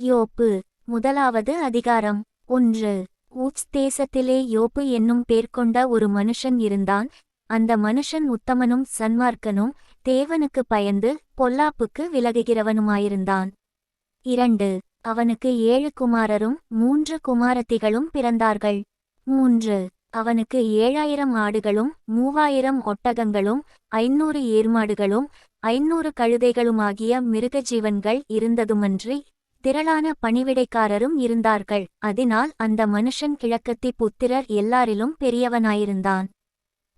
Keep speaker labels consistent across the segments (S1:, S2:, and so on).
S1: யோப்பு முதலாவது அதிகாரம். 1. ஊத்ஸ் தேசத்திலே யோப்பு என்னும் பேர் கொண்ட ஒரு மனுஷன் இருந்தான். அந்த மனுஷன் உத்தமனும் சன்மார்க்கனும், தேவனுக்கு பயந்து பொல்லாப்புக்கு விலகுகிறவனுமாயிருந்தான். 2. அவனுக்கு 7 குமாரரும் 3 குமாரத்திகளும் பிறந்தார்கள். 3. அவனுக்கு 7000 ஆடுகளும் 3000 ஒட்டகங்களும் 500 ஏர்மாடுகளும் 500 கழுதைகளுமாகிய மிருகஜீவன்கள் இருந்ததுமன்றி திரளான பணிவிடைக்காரரும் இருந்தார்கள். அதனால் அந்த மனுஷன் கிழக்கத்தி புத்திரர் எல்லாரிலும் பெரியவனாயிருந்தான்.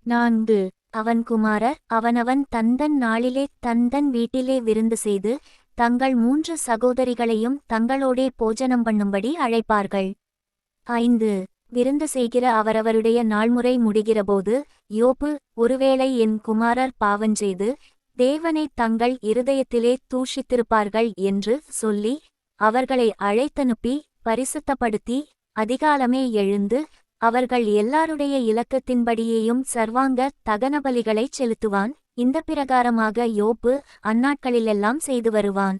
S1: 4. அவன் குமாரர் அவனவன் தந்தன் நாளிலே தந்தன் வீட்டிலே விருந்து செய்து தங்கள் 3 சகோதரிகளையும் தங்களோடே போஜனம் பண்ணும்படி அழைப்பார்கள். 5. விருந்து செய்கிற அவரவருடைய நாள்முறை முடிகிறபோது யோப்பு, ஒருவேளை என் குமாரர் பாவஞ்செய்து தேவனை தங்கள் இருதயத்திலே தூஷித்திருப்பார்கள் என்று சொல்லி அவர்களை அழைத்தனுப்பி பரிசுத்தப்படுத்தி அதிகாலமே எழுந்து அவர்கள் எல்லாருடைய இலக்கத்தின்படியேயும் சர்வாங்க தகனபலிகளைச் செலுத்துவான். இந்த பிரகாரமாக யோப்பு அந்நாட்களிலெல்லாம் செய்து வருவான்.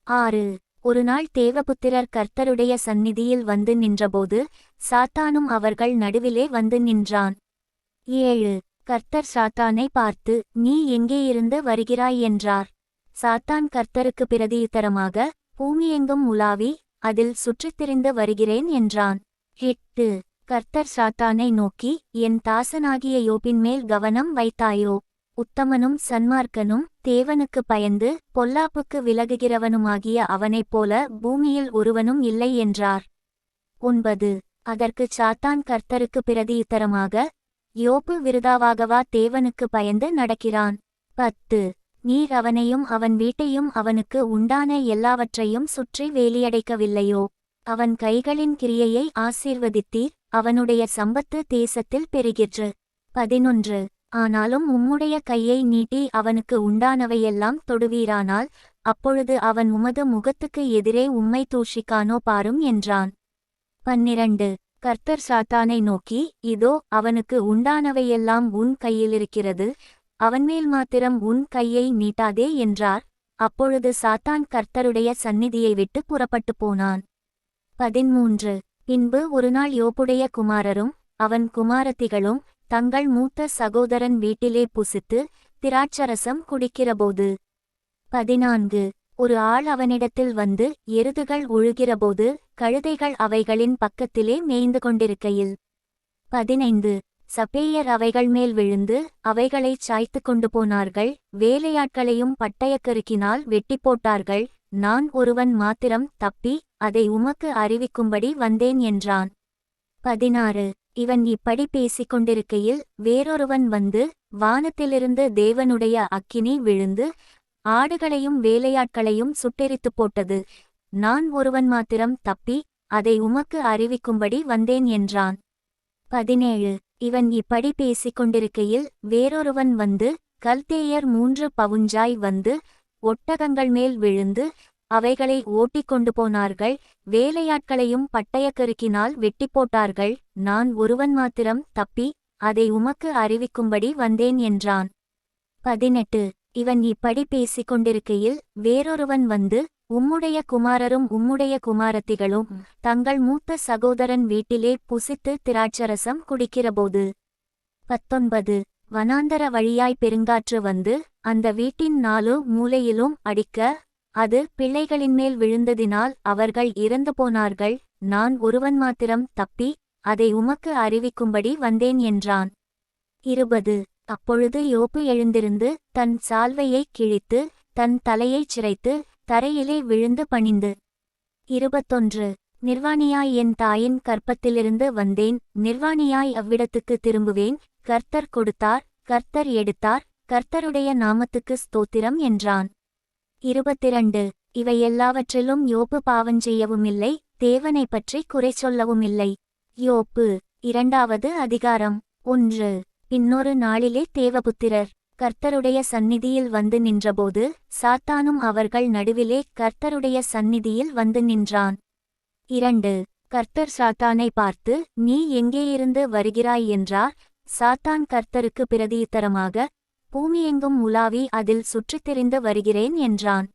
S1: 6. ஒருநாள் தேவபுத்திரர் கர்த்தருடைய சந்நிதியில் வந்து நின்றபோது சாத்தானும் அவர்கள் நடுவிலே வந்து நின்றான். 7. கர்த்தர் சாத்தானை பார்த்து, நீ எங்கேயிருந்து வருகிறாய் என்றார். சாத்தான் கர்த்தருக்கு பிரதியுத்தரமாக, பூமியெங்கும் உலாவி அதில் சுற்றித்திரிந்து வருகிறேன் என்றான். 8. கர்த்தர் சாத்தானை நோக்கி, என் தாசனாகிய யோபின் மேல் கவனம் வைத்தாயோ? உத்தமனும் சன்மார்க்கனும் தேவனுக்கு பயந்து பொல்லாப்புக்கு விலகுகிறவனுமாகிய அவனைப் போல பூமியில் ஒருவனும் இல்லை என்றார். 9. அதற்குச் சாத்தான் கர்த்தருக்கு பிரதியுத்தரமாக, யோபு விருதாவாகவா தேவனுக்கு பயந்து நடக்கிறான்? 10. நீர் அவனையும் அவன் வீட்டையும் அவனுக்கு உண்டான எல்லாவற்றையும் சுற்றி வேலியடைக்கவில்லையோ? அவன் கைகளின் கிரியையை ஆசீர்வதித்தீர், அவனுடைய சம்பத்து தேசத்தில் பெருகிற்று. 11. ஆனாலும் உம்முடைய கையை நீட்டி அவனுக்கு உண்டானவையெல்லாம் தொடுவீரானால் அப்பொழுது அவன் உமது முகத்துக்கு எதிரே உம்மை தூஷிக்கானோ பாரும் என்றான். 12. கர்த்தர் சாத்தானை நோக்கி, இதோ அவனுக்கு உண்டானவையெல்லாம் உன் கையிலிருக்கிறது, அவன்மேல் மாத்திரம் உன் கையை நீட்டாதே என்றார். அப்பொழுது சாத்தான் கர்த்தருடைய சந்நிதியை விட்டு புறப்பட்டு போனான். 13. பின்பு ஒருநாள் யோபுடைய குமாரரும் அவன் குமாரத்திகளும் தங்கள் மூத்த சகோதரன் வீட்டிலே புசித்து திராட்சரசம் குடிக்கிறபோது. 14. ஒரு ஆள் அவனிடத்தில் வந்து எருதுகள் உழுகிறபோது கழுதைகள் அவைகளின் பக்கத்திலே மேய்ந்து கொண்டிருக்கையில். 15. சபேயர் அவைகள் மேல் விழுந்து அவைகளைச் சாய்த்து கொண்டு போனார்கள், வேலையாட்களையும் பட்டயக்கருக்கினால் வெட்டி போட்டார்கள். நான் ஒருவன் மாத்திரம் தப்பி அதை உமக்கு அறிவிக்கும்படி வந்தேன் என்றான். 16. இவன் இப்படி பேசிக் கொண்டிருக்கையில் வேறொருவன் வந்து, வானத்திலிருந்து தேவனுடைய அக்கினி விழுந்து ஆடுகளையும் வேலையாட்களையும் சுட்டெரித்து போட்டது. நான் ஒருவன் மாத்திரம் தப்பி அதை உமக்கு அறிவிக்கும்படி வந்தேன் என்றான். 17. இவன் இப்படி பேசிக் கொண்டிருக்கையில் வேறொருவன் வந்து, கல்தேயர் 3 பவுஞ்சாய் வந்து ஒட்டகங்கள் மேல் விழுந்து அவைகளை ஓட்டிக்கொண்டு போனார்கள், வேலையாட்களையும் பட்டயக்கருக்கினால் வெட்டி போட்டார்கள். நான் ஒருவன் மாத்திரம் தப்பி அதை உமக்கு அறிவிக்கும்படி வந்தேன் என்றான். 18. இவன் இப்படி பேசிக் கொண்டிருக்கையில் வேறொருவன் வந்து, உம்முடைய குமாரரும் உம்முடைய குமாரத்திகளும் தங்கள் மூத்த சகோதரன் வீட்டிலே புசித்து திராட்சரசம் குடிக்கிறபோது. 19. வனாந்தர வழியாய் பெருங்காற்று வந்து அந்த வீட்டின் 4 மூலையிலும் அடிக்க அது பிள்ளைகளின்மேல் விழுந்ததினால் அவர்கள் இறந்து போனார்கள். நான் ஒருவன் மாத்திரம் தப்பி அதை உமக்கு அறிவிக்கும்படி வந்தேன் என்றான். 20. அப்பொழுது யோபு எழுந்திருந்து தன் சால்வையைக் கிழித்து தன் தலையைச் சிரைத்து தரையிலே விழுந்து பணிந்து. 21. நிர்வாணியாய் என் தாயின் கர்ப்பத்திலிருந்து வந்தேன், நிர்வாணியாய் அவ்விடத்துக்கு திரும்புவேன். கர்த்தர் கொடுத்தார், கர்த்தர் எடுத்தார், கர்த்தருடைய நாமத்துக்கு ஸ்தோத்திரம் என்றான். 22. இவையெல்லாவற்றிலும் யோபு பாவஞ்செய்யவுமில்லை, தேவனை பற்றி குறை சொல்லவுமில்லை. யோபு 2வது அதிகாரம். 1. பின்னொரு நாளிலே தேவபுத்திரர் கர்த்தருடைய சந்நிதியில் வந்து நின்றபோது சாத்தானும் அவர்கள் நடுவிலே கர்த்தருடைய சந்நிதியில் வந்து நின்றான். 2. கர்த்தர் சாத்தானை பார்த்து, நீ எங்கேயிருந்து வருகிறாய் என்றார். சாத்தான் கர்த்தருக்கு பிரதியுத்தரமாக, பூமியெங்கும் உலாவி அதில் சுற்றித்திரிந்து வருகிறேன் என்றான்.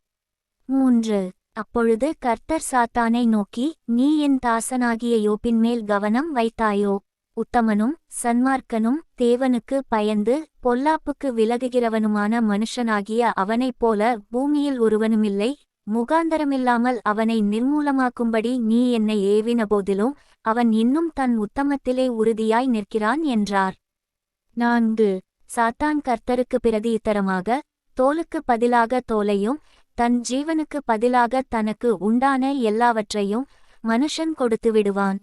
S1: 3. அப்பொழுது கர்த்தர் சாத்தானை நோக்கி, நீ என் தாசனாகிய யோபின்மேல் கவனம் வைத்தாயோ? உத்தமனும் சன்மார்க்கனும் தேவனுக்கு பயந்து பொல்லாப்புக்கு விலகுகிறவனுமான மனுஷனாகிய அவனைப் போல பூமியில் ஒருவனுமில்லை. முகாந்தரமில்லாமல் அவனை நிர்மூலமாக்கும்படி நீ என்னை ஏவினபோதிலும் அவன் இன்னும் தன் உத்தமத்திலே உறுதியாய் நிற்கிறான் என்றார். 4. சாத்தான் கர்த்தருக்கு பிரதியுத்தரமாக, தோலுக்கு பதிலாக தோலையும் தன் ஜீவனுக்கு பதிலாக தனக்கு உண்டான எல்லாவற்றையும் மனுஷன் கொடுத்து விடுவான்.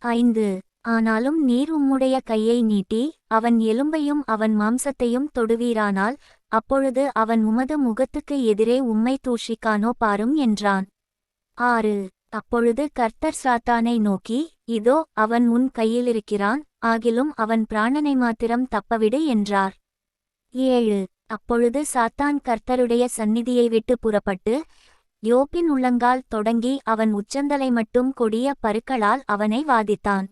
S1: 5. ஆனாலும் நீர் உம்முடைய கையை நீட்டி அவன் எலும்பையும் அவன் மாம்சத்தையும் தொடுவீரானால் அப்பொழுது அவன் உமது முகத்துக்கு எதிரே உம்மை தூஷிக்கானோ பாரும் என்றான். 6. அப்பொழுது கர்த்தர் சாத்தானை நோக்கி, இதோ அவன் உன் கையிலிருக்கிறான், ஆகிலும் அவன் பிராணனை மாத்திரம் தப்பவிடு என்றார். 7. அப்பொழுது சாத்தான் கர்த்தருடைய சந்நிதியை விட்டு புறப்பட்டு யோபின் உள்ளங்கால் தொடங்கி அவன் உச்சந்தலை மட்டும் கொடிய பருக்களால் அவனை வாதித்தான்.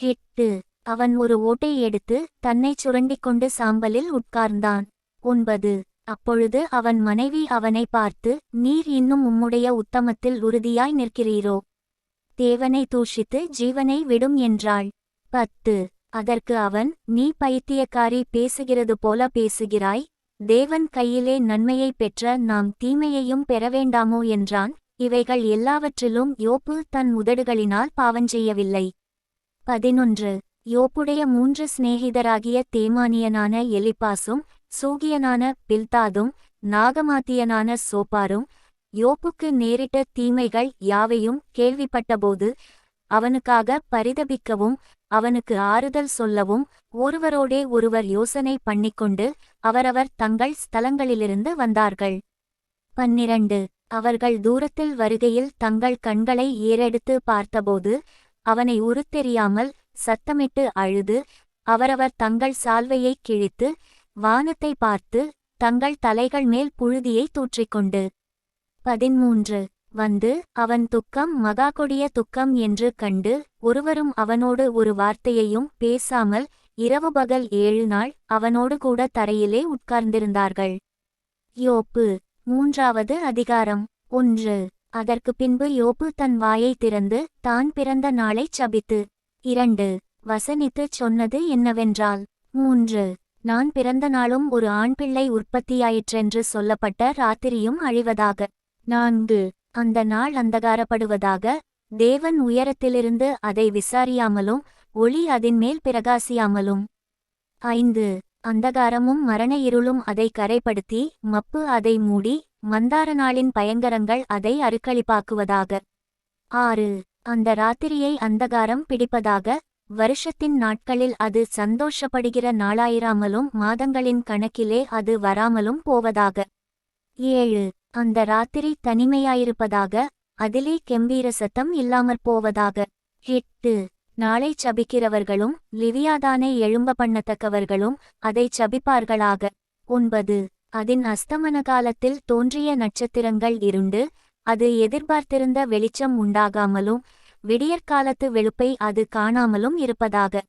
S1: 8. அவன் ஒரு ஓட்டை எடுத்து தன்னைச் சுரண்டிக்கொண்டு சாம்பலில் உட்கார்ந்தான். 9. அப்பொழுது அவன் மனைவி அவனை பார்த்து, நீர் இன்னும் உம்முடைய உத்தமத்தில் உறுதியாய் நிற்கிறீரோ? தேவனை தூஷித்து ஜீவனை விடும் என்றாள். 10. அதற்கு அவன், நீ பைத்தியக்காரி, பேசுகிறது போல பேசுகிறாய். தேவன் கையிலே நன்மையை பெற்ற நாம் தீமையையும் பெறவேண்டாமோ என்றான். இவைகள் எல்லாவற்றிலும் யோபு தன் உதடுகளினால் பாவஞ்செய்யவில்லை. 11. யோபுடைய 3 சிநேகிதராகிய தேமானியனான எலிப்பாசும் சூகியனான பில்தாதும் நாகமாத்தியனான சோப்பாரும் யோபுக்கு நேரிட்ட தீமைகள் யாவையும் கேள்விப்பட்டபோது அவனுக்காக பரிதபிக்கவும் அவனுக்கு ஆறுதல் சொல்லவும் ஒருவரோடே ஒருவர் யோசனை பண்ணிக்கொண்டு அவரவர் தங்கள் ஸ்தலங்களிலிருந்து வந்தார்கள். 12. அவர்கள் தூரத்தில் வருகையில் தங்கள் கண்களை ஏறெடுத்து பார்த்தபோது அவனை உருத்தெரியாமல் சத்தமிட்டு அழுது அவரவர் தங்கள் சால்வையைக் கிழித்து வானத்தை பார்த்து தங்கள் தலைகள் மேல் புழுதியை தூற்றிக்கொண்டு. 13. வந்து அவன் துக்கம் மகா கொடிய துக்கம் என்று கண்டு ஒருவரும் அவனோடு ஒரு வார்த்தையையும் பேசாமல் இரவு பகல் 7 நாள் அவனோடு கூட தரையிலே உட்கார்ந்திருந்தார்கள். யோபு 3வது அதிகாரம். 1. அதற்கு பின்பு யோபு தன் வாயை திறந்து தான் பிறந்த நாளைச் சபித்து 2. வசனித்துச் சொன்னது என்னவென்றால் 3. நான் பிறந்த நாளும் ஒரு ஆண் பிள்ளை உற்பத்தியாயிற்றென்று சொல்லப்பட்ட ராத்திரியும் அழிவதாக. 4. அந்த நாள் அந்தகாரப்படுவதாக. தேவன் உயரத்திலிருந்து அதை விசாரியாமலும் ஒளி அதின்மேல் பிரகாசியாமலும். 5. அந்தகாரமும் மரண இருளும் அதை கரைப்படுத்தி மப்பு அதை மூடி மந்தார நாளின் பயங்கரங்கள் அதை அருக்களிப்பாக்குவதாக. 6. அந்த ராத்திரியை அந்தகாரம் பிடிப்பதாக. வருஷத்தின் நாட்களில் அது சந்தோஷப்படுகிற நாளாயிராமலும் மாதங்களின் கணக்கிலே அது வராமலும் போவதாக. 7. அந்த ராத்திரி தனிமையாயிருப்பதாக. அதிலே கெம்பீர சத்தம் இல்லாமற் போவதாக. 8. நாளை சபிக்கிறவர்களும் லிவியாதானை எழும்ப பண்ணத்தக்கவர்களும் அதை சபிப்பார்களாக. 9. அதன் அஸ்தமன காலத்தில் தோன்றிய நட்சத்திரங்கள் இருண்டு அது எதிர்பார்த்திருந்த வெளிச்சம் உண்டாகாமலும் விடியற்காலத்து வெளுப்பை அது காணாமலும் இருப்பதாக.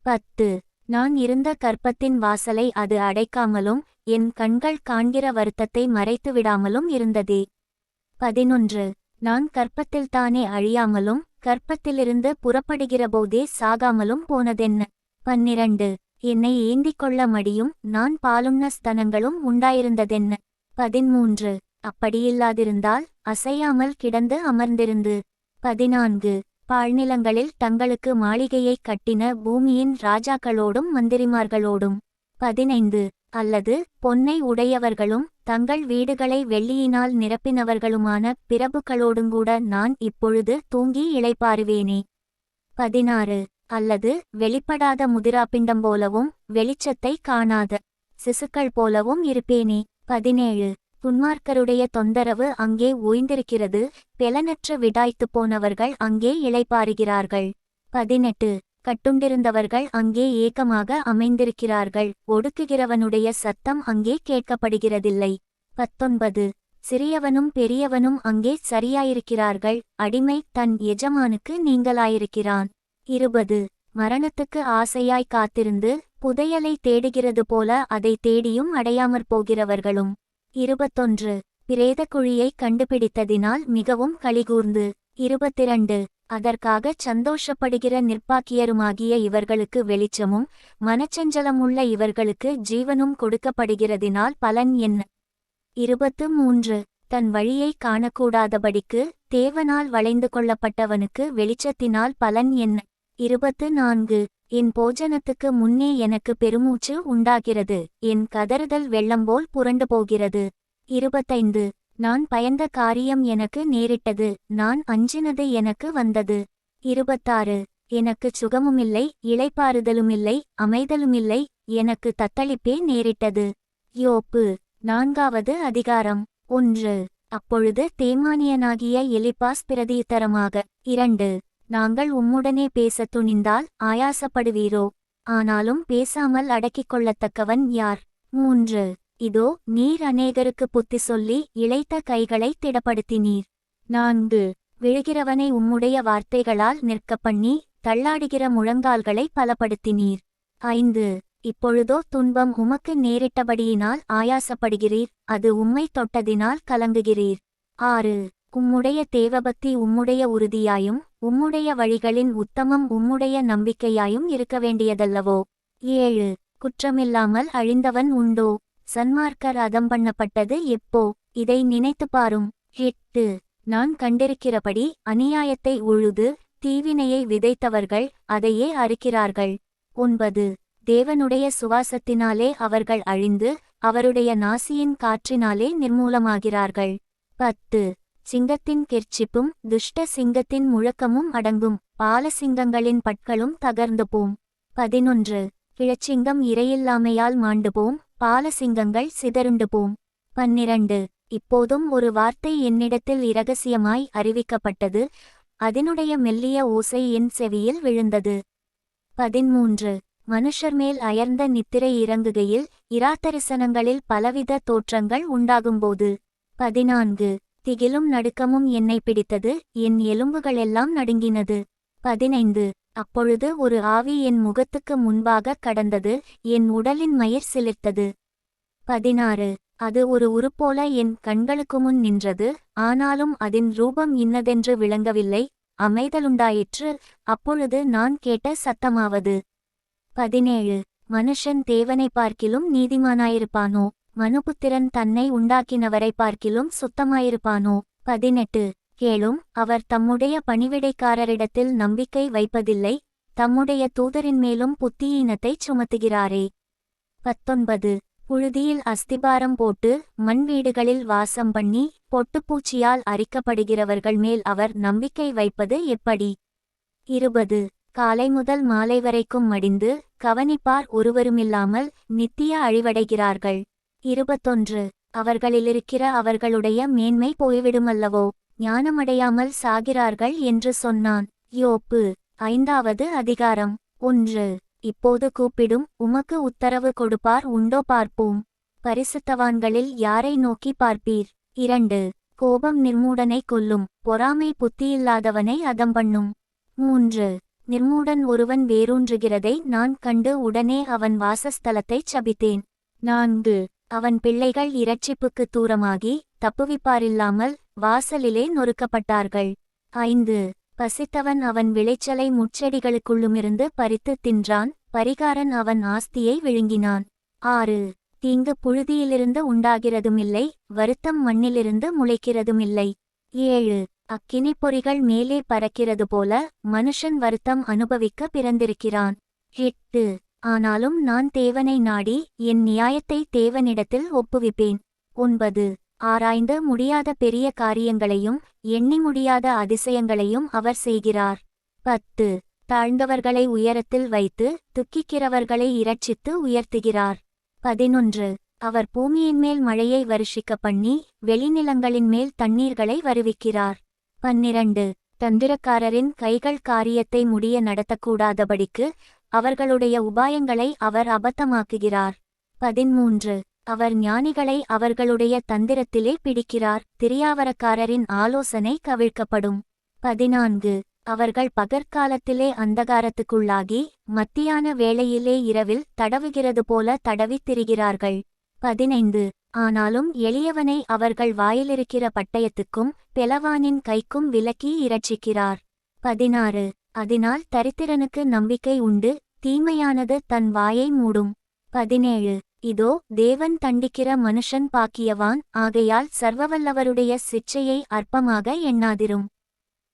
S1: 10. நான் இருந்த கற்பத்தின் வாசலை அது அடைக்காமலும் என் கண்கள் காண்கிற வருத்தத்தை மறைத்து விடாமலும் இருந்ததே. 11. நான் கற்பத்தில்தானே அழியாமலும் கற்பத்திலிருந்து புறப்படுகிறபோதே சாகாமலும் போனதென்ன. 12. என்னை ஏந்திக்கொள்ள மடியும் நான் பாலுண்ண ஸ்தனங்களும் உண்டாயிருந்ததென்ன. 13. அப்படியில்லாதிருந்தால் அசையாமல் கிடந்து அமர்ந்திருந்து. 14. பாழ்நிலங்களில் தங்களுக்கு மாளிகையைக் கட்டின பூமியின் ராஜாக்களோடும் மந்திரிமார்களோடும். 15. அல்லது பொன்னை உடையவர்களும் தங்கள் வீடுகளை வெள்ளியினால் நிரப்பினவர்களுமான பிரபுக்களோடுங்கூட நான் இப்பொழுது தூங்கி இளைப்பாறுவேனே. 16. அல்லது வெளிப்படாத முதிராப்பிண்டம் போலவும் வெளிச்சத்தை காணாத சிசுக்கள் போலவும் இருப்பேனே. 17. துன்மார்க்கருடைய தொந்தரவு அங்கே ஓய்ந்திருக்கிறது, பெலனற்ற விடாய்த்துப் போனவர்கள் அங்கே இளைப்பாறுகிறார்கள். 18. கட்டுண்டிருந்தவர்கள் அங்கே ஏக்கமாக அமைந்திருக்கிறார்கள், ஒடுக்குகிறவனுடைய சத்தம் அங்கே கேட்கப்படுகிறதில்லை. 19. சிறியவனும் பெரியவனும் அங்கே சரியாயிருக்கிறார்கள், அடிமை தன் எஜமானுக்கு நீங்களாயிருக்கிறான். 20. மரணத்துக்கு ஆசையாய் காத்திருந்து புதையலை தேடுகிறது போல அதை தேடியும் அடையாமற் போகிறவர்களும். 21. பிரேத குழியை கண்டுபிடித்ததினால் மிகவும் களிகூர்ந்து. 22 அதற்காகச் சந்தோஷப்படுகிற நிர்பாக்கியருமாகிய இவர்களுக்கு வெளிச்சமும் மனச்சஞ்சலமுள்ள இவர்களுக்கு ஜீவனும் கொடுக்கப்படுகிறதினால் பலன் என்ன? 23 தன் வழியைக் காணக்கூடாதபடிக்கு தேவனால் வளைந்து கொள்ளப்பட்டவனுக்கு வெளிச்சத்தினால் பலன் என்ன? 24 என் போஜனத்துக்கு முன்னே எனக்கு பெருமூச்சு உண்டாகிறது, என் கதறுதல் வெள்ளம்போல் புரண்டு போகிறது. 25 நான் பயந்த காரியம் எனக்கு நேரிட்டது, நான் அஞ்சினது எனக்கு வந்தது. 26 எனக்குச் சுகமுமில்லை, இளைப்பாறுதலுமில்லை, அமைதலுமில்லை, எனக்கு தத்தளிப்பே நேரிட்டது. யோப்பு 4வது அதிகாரம் 1 அப்பொழுது தேமானியனாகிய எலிப்பாஸ் பிரதியுத்தரமாக 2 நாங்கள் உம்முடனே பேசத் துணிந்தால் ஆயாசப்படுவீரோ? ஆனாலும் பேசாமல் அடக்கிக் கொள்ளத்தக்கவன் யார்? 3 இதோ நீர் அநேகருக்கு புத்தி சொல்லி இளைத்த கைகளைத் திடப்படுத்தினீர். 4 விழுகிறவனை உம்முடைய வார்த்தைகளால் நிற்கப்பண்ணி தள்ளாடுகிற முழங்கால்களை பலப்படுத்தினீர். 5 இப்பொழுதோ துன்பம் உமக்கு நேரிட்டபடியினால் ஆயாசப்படுகிறீர், அது உம்மை தொட்டதினால் கலங்குகிறீர். 6 உம்முடைய தேவபக்தி உம்முடைய உறுதியாயும் உம்முடைய வழிகளின் உத்தமம் உம்முடைய நம்பிக்கையாயும் இருக்க வேண்டியதல்லவோ? 7 குற்றமில்லாமல் அழிந்தவன் உண்டோ? சன்மார்க்கர் அதம்பண்ணப்பட்டது எப்போ? இதை நினைத்துப் பாரும். 8 நான் கண்டிருக்கிறபடி அநியாயத்தை உழுது தீவினையை விதைத்தவர்கள் அதையே அறுக்கிறார்கள். 9 தேவனுடைய சுவாசத்தினாலே அவர்கள் அழிந்து அவருடைய நாசியின் காற்றினாலே நிர்மூலமாகிறார்கள். 10 சிங்கத்தின் கெர்ச்சிப்பும் துஷ்ட சிங்கத்தின் முழக்கமும் அடங்கும், பாலசிங்கங்களின் பற்களும் தகர்ந்து போம். 11 கிழச்சிங்கம் இரையில்லாமையால் மாண்டு போம், பாலசிங்கங்கள் சிதறுண்டு போம். 12 இப்போதும் ஒரு வார்த்தை என்னிடத்தில் இரகசியமாய் அறிவிக்கப்பட்டது, அதனுடைய மெல்லிய ஓசை என் செவியில் விழுந்தது. 13 மனுஷர்மேல் அயர்ந்த நித்திரை இறங்குகையில் இராத்தரிசனங்களில் பலவித தோற்றங்கள் உண்டாகும்போது. 14 திகிலும் நடுக்கமும் என்னை பிடித்தது, என் எலும்புகளெல்லாம் நடுங்கினது. 15 அப்பொழுது ஒரு ஆவி என் முகத்துக்கு முன்பாகக் கடந்தது, என் உடலின் மயிர் சிலிர்த்தது. 16 அது ஒரு உருப்போல என் கண்களுக்குமுன் நின்றது, ஆனாலும் அதன் ரூபம் இன்னதென்று விளங்கவில்லை, அமைதலுண்டாயிற்று. அப்பொழுது நான் கேட்ட சத்தமாவது. 17 மனுஷன் தேவனை பார்க்கிலும் நீதிமானாயிருப்பானோ? மனுபுத்திரன் தன்னை உண்டாக்கினவரை பார்க்கிலும் சுத்தமாயிருப்பானோ? 18 கேளும், அவர் தம்முடைய பணிவிடைக்காரரிடத்தில் நம்பிக்கை வைப்பதில்லை, தம்முடைய தூதரின் மேலும் புத்தியீனத்தைச் சுமத்துகிறாரே. 19 புழுதியில் அஸ்திபாரம் போட்டு மண் வீடுகளில் வாசம் பண்ணி பொட்டுப்பூச்சியால் அரிக்கப்படுகிறவர்கள் மேல் அவர் நம்பிக்கை வைப்பது எப்படி? 20 காலை முதல் மாலை வரைக்கும் மடிந்து கவனிப்பார் ஒருவருமில்லாமல் நித்திய அழிவடைகிறார்கள். 21 அவர்களிலிருக்கிற அவர்களுடைய மேன்மை போய்விடுமல்லவோ, ஞானமடையாமல் சாகிறார்கள் என்று சொன்னான். யோப்பு 5வது அதிகாரம் 1 இப்போது கூப்பிடும், உமக்கு உத்தரவு கொடுப்பார் உண்டோ பார்ப்போம். பரிசுத்தவான்களில் யாரை நோக்கி பார்ப்பீர்? 2 கோபம் நிர்மூடனை கொல்லும், பொறாமை புத்தியில்லாதவனை அதம்பண்ணும். 3 நிர்மூடன் ஒருவன் வேரூன்றுகிறதை நான் கண்டு உடனே அவன் வாசஸ்தலத்தைச் சபித்தேன். 4 அவன் பிள்ளைகள் இரட்சிப்புக்குத் தூரமாகி தப்புவிப்பாரில்லாமல் வாசலிலே நொறுக்கப்பட்டார்கள். 5 பசித்தவன் அவன் விளைச்சலை முட்செடிகளுக்குள்ளுமிருந்து பறித்து தின்றான், பரிகாரன் அவன் ஆஸ்தியை விழுங்கினான். 6 தீங்கு புழுதியிலிருந்து உண்டாகிறதுமில்லை, வருத்தம் மண்ணிலிருந்து முளைக்கிறதுமில்லை. 7 அக்கினி பொறிகள் மேலே பறக்கிறது போல மனுஷன் வருத்தம் அனுபவிக்க பிறந்திருக்கிறான். 8 ஆனாலும் நான் தேவனை நாடி என் நியாயத்தை தேவனிடத்தில் ஒப்புவிப்பேன். 9 ஆராய்ந்து முடியாத பெரிய காரியங்களையும் எண்ணி முடியாத அதிசயங்களையும் அவர் செய்கிறார். 10 தாழ்ந்தவர்களை உயரத்தில் வைத்து துக்கிக்கிறவர்களை இரட்சித்து உயர்த்துகிறார். 11 அவர் பூமியின்மேல் மழையை வருஷிக்க பண்ணி வெளிநிலங்களின் மேல் தண்ணீர்களை வருவிக்கிறார். 12 தந்திரக்காரரின் கைகள் காரியத்தை முடிய நடத்தக்கூடாதபடிக்கு அவர்களுடைய உபாயங்களை அவர் அபத்தமாக்குகிறார். 13 அவர் ஞானிகளை அவர்களுடைய தந்திரத்திலே பிடிக்கிறார், திரியாவரக்காரரின் ஆலோசனை கவிழ்க்கப்படும். 14 அவர்கள் பகற்காலத்திலே அந்தகாரத்துக்குள்ளாகி மத்தியான வேளையிலே இரவில் தடவுகிறது போல தடவித் திரிகிறார்கள். 15 ஆனாலும் எளியவனை அவர்கள் வாயிலிருக்கிற பட்டயத்துக்கும் பெலவானின் கைக்கும் விலக்கி இரட்சிக்கிறார். 16. அதனால் தரித்திரனுக்கு நம்பிக்கை உண்டு, தீமையானது தன் வாயை மூடும். 17. இதோ தேவன் தண்டிக்கிற மனுஷன் பாக்கியவான், ஆகையால் சர்வவல்லவருடைய சிட்சையை அற்பமாக எண்ணாதிரும்.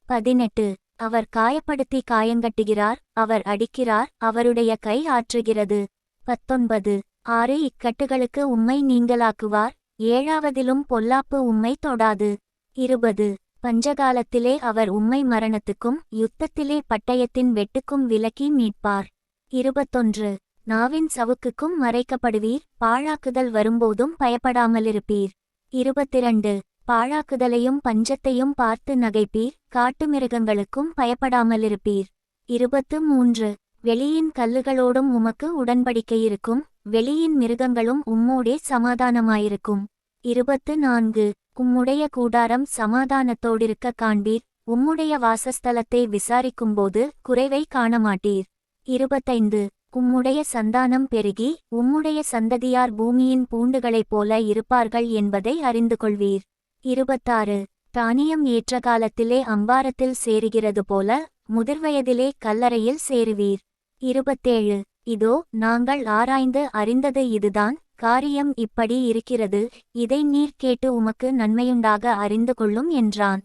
S1: 18. அவர் காயப்படுத்தி காயங்கட்டுகிறார், அவர் அடிக்கிறார், அவருடைய கை ஆற்றுகிறது. 19. 6 இக்கட்டுகளுக்கு உம்மை நீங்களாக்குவார், ஏழாவதிலும் பொல்லாப்பு உம்மை தொடாது. 20. பஞ்சகாலத்திலே அவர் உம்மை மரணத்துக்கும் யுத்தத்திலே பட்டயத்தின் வெட்டுக்கும் விலக்கி மீட்பார். 21. நாவின் சவுக்குக்கும் மறைக்கப்படுவீர், பாழாக்குதல் வரும்போதும் பயப்படாமலிருப்பீர். 22. பாழாக்குதலையும் பஞ்சத்தையும் பார்த்து நகைப்பீர், காட்டுமிருகங்களுக்கும் பயப்படாமலிருப்பீர். 23. வெளியின் கல்லுகளோடும் உமக்கு உடன்படிக்கையிருக்கும், வெளியின் மிருகங்களும் உம்மோடே சமாதானமாயிருக்கும். 24. உம்முடைய கூடாரம் சமாதானத்தோடிருக்க காண்பீர், உம்முடைய வாசஸ்தலத்தை விசாரிக்கும்போது குறைவை காணமாட்டீர். 25. உம்முடைய சந்தானம் பெருகி உம்முடைய சந்ததியார் பூமியின் பூண்டுகளைப் போல இருப்பார்கள் என்பதை அறிந்து கொள்வீர். 26. தானியம் ஏற்ற காலத்திலே அம்பாரத்தில் சேருகிறது போல முதிர்வயதிலே கல்லறையில் சேருவீர். 27. இதோ நாங்கள் ஆராய்ந்து அறிந்தது இதுதான், காரியம் இப்படி இருக்கிறது, இதை நீர் கேட்டு உமக்கு நன்மையுண்டாக அறிந்து கொள்ளும் என்றான்.